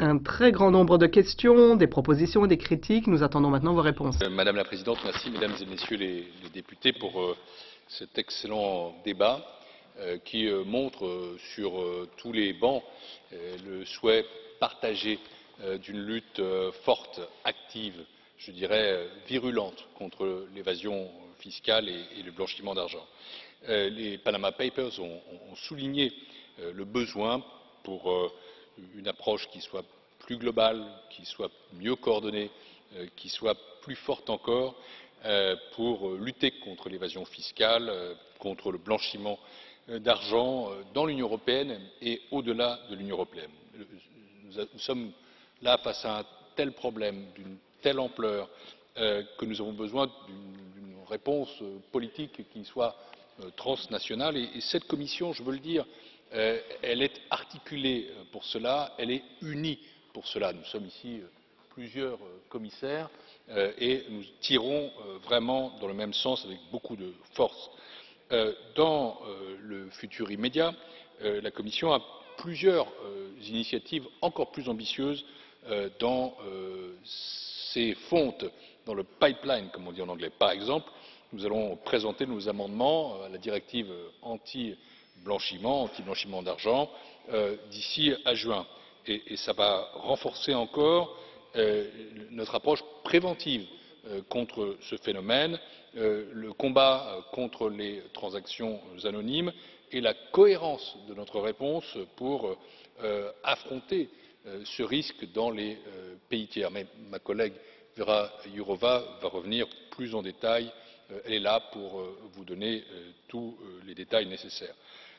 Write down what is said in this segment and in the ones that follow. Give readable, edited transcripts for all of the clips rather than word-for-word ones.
Un très grand nombre de questions, des propositions et des critiques. Nous attendons maintenant vos réponses. Madame la Présidente, merci Mesdames et Messieurs les députés pour cet excellent débat qui montre sur tous les bancs le souhait partagé d'une lutte forte, active, je dirais virulente contre l'évasion fiscale et le blanchiment d'argent. Les Panama Papers ont souligné le besoin pour une approche qui soit plus globale, qui soit mieux coordonnée, qui soit plus forte encore pour lutter contre l'évasion fiscale, contre le blanchiment d'argent dans l'Union européenne et au delà de l'Union européenne. Nous sommes là face à un tel problème d'une telle ampleur que nous avons besoin d'une réponse politique qui soit transnationale et cette commission, je veux le dire, elle est articulée pour cela, elle est unie pour cela. Nous sommes ici plusieurs commissaires et nous tirons vraiment dans le même sens avec beaucoup de force. Dans le futur immédiat, la commission a plusieurs initiatives encore plus ambitieuses dans ses fontes, dans le pipeline comme on dit en anglais. Par exemple, nous allons présenter nos amendements à la directive anti blanchiment d'argent d'ici à juin et cela va renforcer encore notre approche préventive contre ce phénomène, le combat contre les transactions anonymes et la cohérence de notre réponse pour affronter ce risque dans les pays tiers. Mais ma collègue Věra Jourová va revenir plus en détail, elle est là pour vous donner tous les détails nécessaires.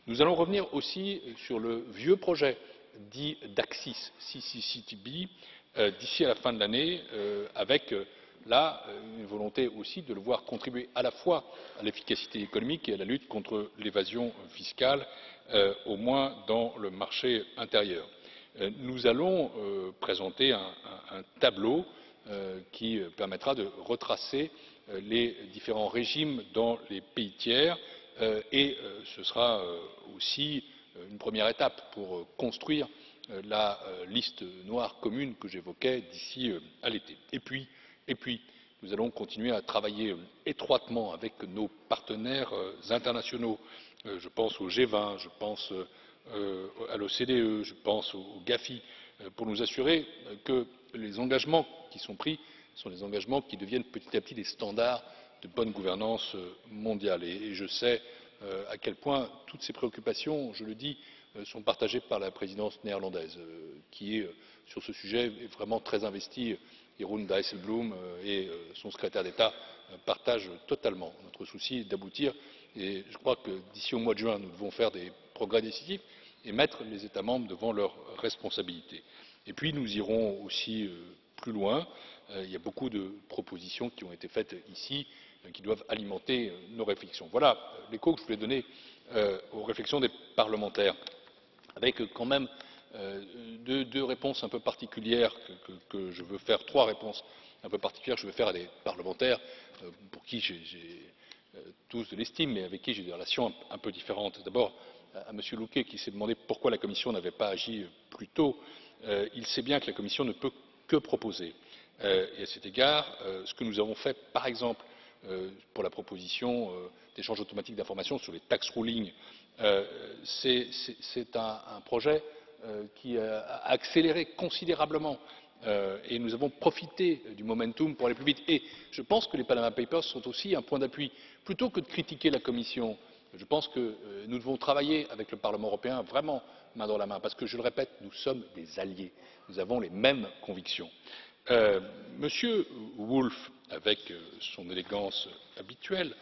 Nous allons revenir aussi sur le vieux projet dit d'ACCIS CCCTB d'ici à la fin de l'année avec là une volonté aussi de le voir contribuer à la fois à l'efficacité économique et à la lutte contre l'évasion fiscale au moins dans le marché intérieur. Nous allons présenter un tableau qui permettra de retracer les différents régimes dans les pays tiers et ce sera aussi une première étape pour construire la liste noire commune que j'évoquais d'ici à l'été. Et puis nous allons continuer à travailler étroitement avec nos partenaires internationaux, je pense au G20, je pense à l'OCDE, je pense au GAFI, pour nous assurer que les engagements qui sont pris sont des engagements qui deviennent petit à petit des standards de bonne gouvernance mondiale et je sais à quel point toutes ces préoccupations, je le dis, sont partagées par la présidence néerlandaise qui est sur ce sujet vraiment très investie. Jeroen Dijsselbloem et son secrétaire d'état partagent totalement notre souci d'aboutir et je crois que d'ici au mois de juin nous devons faire des progrès décisifs et mettre les états membres devant leurs responsabilités. Et puis nous irons aussi plus loin. Il y a beaucoup de propositions qui ont été faites ici qui doivent alimenter nos réflexions. Voilà l'écho que je voulais donner aux réflexions des parlementaires avec quand même deux réponses un peu particulières que je veux faire, trois réponses un peu particulières que je veux faire à des parlementaires pour qui j'ai tous de l'estime mais avec qui j'ai des relations un peu différentes. D'abord à m. Lucke qui s'est demandé pourquoi la commission n'avait pas agi plus tôt. Il sait bien que la commission ne peut que proposer et à cet égard ce que nous avons fait par exemple pour la proposition d'échange automatique d'informations sur les tax rulings c'est un projet qui a accéléré considérablement et nous avons profité du momentum pour aller plus vite et je pense que les Panama Papers sont aussi un point d'appui. Plutôt que de critiquer la commission, je pense que nous devons travailler avec le Parlement européen vraiment main dans la main parce que je le répète nous sommes des alliés, nous avons les mêmes convictions. M. Woolfe avec son élégance habituelle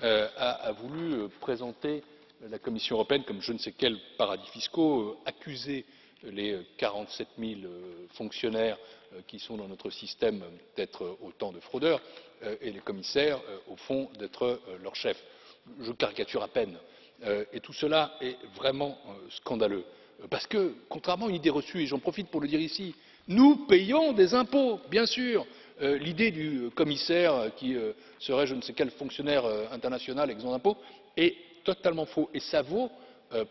a voulu présenter la commission européenne comme je ne sais quel paradis fiscal, accuser les 47 000 fonctionnaires qui sont dans notre système d'être autant de fraudeurs et les commissaires au fond d'être leurs chefs. Je caricature à peine et tout cela est vraiment scandaleux parce que contrairement à une idée reçue et j'en profite pour le dire ici nous payons des impôts bien sûr. L'idée du commissaire qui serait je ne sais quel fonctionnaire international exempt d'impôts est totalement fausse et cela vaut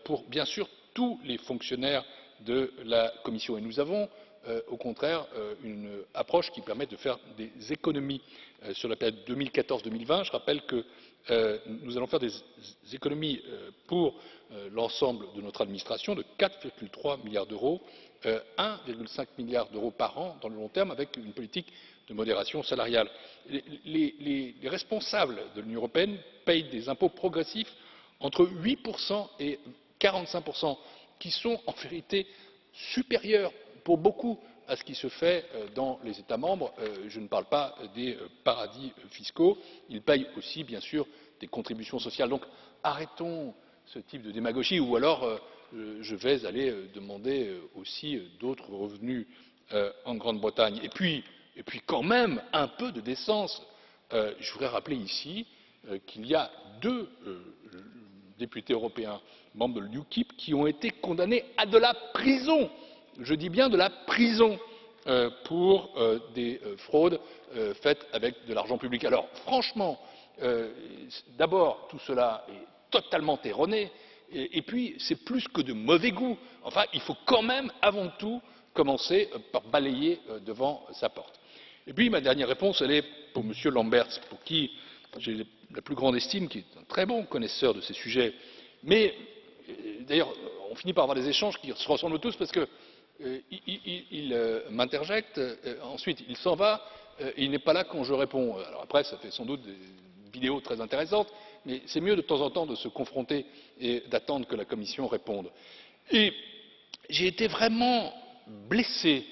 pour bien sûr tous les fonctionnaires de la Commission. Et nous avons au contraire une approche qui permet de faire des économies sur la période 2014-2020. Je rappelle que nous allons faire des économies pour l'ensemble de notre administration de 4,3 milliards d'euros, 1,5 milliard d'euros par an dans le long terme, avec une politique de modération salariale. Les responsables de l'Union européenne payent des impôts progressifs entre 8% et 45%, qui sont en vérité supérieurs pour beaucoup à ce qui se fait dans les États membres. Je ne parle pas des paradis fiscaux. Ils payent aussi, bien sûr, des contributions sociales. Donc arrêtons ce type de démagogie, ou alors je vais aller demander aussi d'autres revenus en Grande-Bretagne. Et puis quand même un peu de décence. Je voudrais rappeler ici qu'il y a deux députés européens membres de l'UKIP qui ont été condamnés à de la prison, je dis bien de la prison, pour des fraudes faites avec de l'argent public. Alors franchement, d'abord tout cela est totalement erroné, et puis c'est plus que de mauvais goût. Enfin, il faut quand même avant tout commencer par balayer devant sa porte. Et puis ma dernière réponse, elle est pour M. Lamberts, pour qui j'ai la plus grande estime, qui est un très bon connaisseur de ces sujets. Mais d'ailleurs, on finit par avoir des échanges qui se ressemblent tous, parce qu'il m'interjecte, ensuite il s'en va, et il n'est pas là quand je réponds. Alors après, ça fait sans doute des vidéos très intéressantes, mais c'est mieux de temps en temps de se confronter et d'attendre que la Commission réponde. Et j'ai été vraiment blessé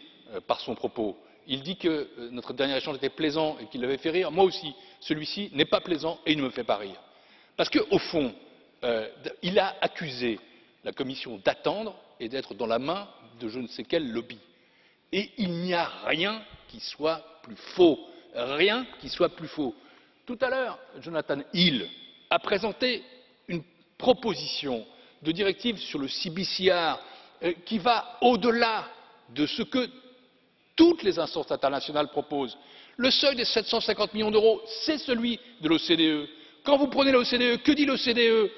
par son propos. Il dit que notre dernier échange était plaisant et qu'il l'avait fait rire. Moi aussi, celui-ci n'est pas plaisant et il ne me fait pas rire. Parce qu'au fond, il a accusé la Commission d'attendre et d'être dans la main de je ne sais quel lobby. Et il n'y a rien qui soit plus faux. Rien qui soit plus faux. Tout à l'heure, Jonathan Hill a présenté une proposition de directive sur le CBCR qui va au-delà de ce que toutes les instances internationales proposent. Le seuil des 750 millions d'euros, c'est celui de l'OCDE. Quand vous prenez l'OCDE, que dit l'OCDE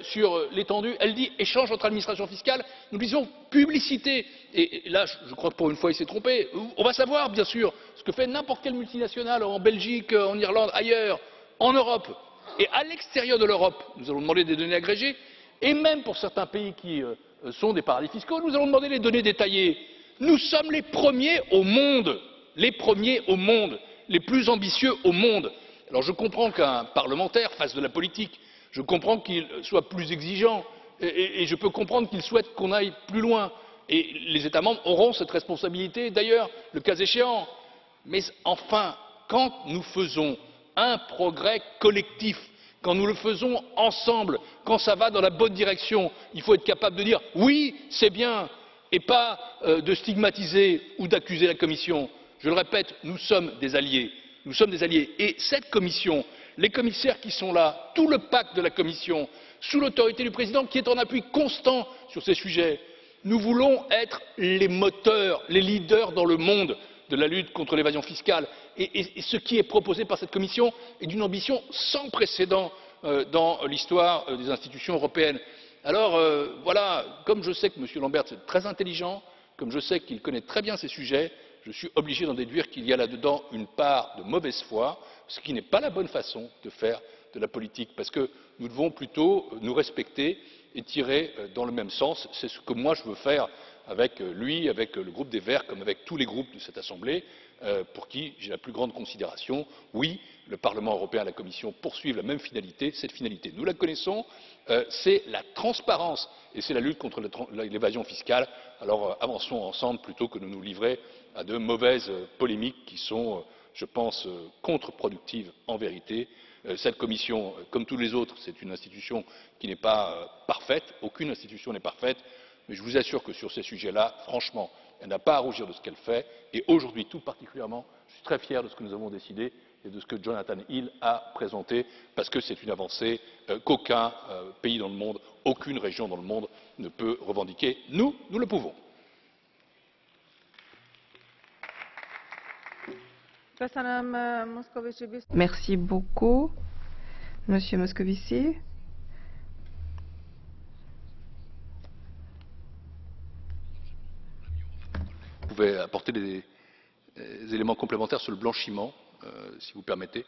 sur l'étendue? Elle dit échange entre administrations fiscales, nous disons publicité. Et là, je crois que pour une fois, il s'est trompé. On va savoir, bien sûr, ce que fait n'importe quelle multinationale en Belgique, en Irlande, ailleurs, en Europe. Et à l'extérieur de l'Europe, nous allons demander des données agrégées, et même pour certains pays qui sont des paradis fiscaux, nous allons demander les données détaillées. Nous sommes les premiers au monde, les plus ambitieux au monde. Alors je comprends qu'un parlementaire fasse de la politique, je comprends qu'il soit plus exigeant, et je peux comprendre qu'il souhaite qu'on aille plus loin. Et les États membres auront cette responsabilité, d'ailleurs, le cas échéant. Mais enfin, quand nous faisons un progrès collectif, quand nous le faisons ensemble, quand ça va dans la bonne direction, il faut être capable de dire oui, c'est bien, et pas de stigmatiser ou d'accuser la Commission. Je le répète, nous sommes des alliés. Nous sommes des alliés. Et cette Commission, les commissaires qui sont là, tout le pacte de la Commission, sous l'autorité du président qui est en appui constant sur ces sujets, nous voulons être les moteurs, les leaders dans le monde de la lutte contre l'évasion fiscale. Et ce qui est proposé par cette Commission est d'une ambition sans précédent dans l'histoire des institutions européennes. Alors voilà, comme je sais que M. Lamberts est très intelligent, comme je sais qu'il connaît très bien ces sujets, je suis obligé d'en déduire qu'il y a là-dedans une part de mauvaise foi, ce qui n'est pas la bonne façon de faire de la politique, parce que nous devons plutôt nous respecter et tirer dans le même sens. C'est ce que moi je veux faire avec lui, avec le groupe des Verts, comme avec tous les groupes de cette Assemblée, pour qui j'ai la plus grande considération. Oui, le Parlement européen et la Commission poursuivent la même finalité. Cette finalité, nous la connaissons, c'est la transparence et c'est la lutte contre l'évasion fiscale. Alors avançons ensemble plutôt que de nous livrer à de mauvaises polémiques qui sont, je pense, contreproductives en vérité. Cette Commission, comme tous les autres, c'est une institution qui n'est pas parfaite, aucune institution n'est parfaite, mais je vous assure que sur ces sujets-là, franchement, elle n'a pas à rougir de ce qu'elle fait, et aujourd'hui tout particulièrement, je suis très fier de ce que nous avons décidé et de ce que Jonathan Hill a présenté, parce que c'est une avancée qu'aucun pays dans le monde, aucune région dans le monde ne peut revendiquer. Nous, nous le pouvons. Merci beaucoup, Monsieur Moscovici. pouvais apporter des éléments complémentaires sur le blanchiment, si vous permettez,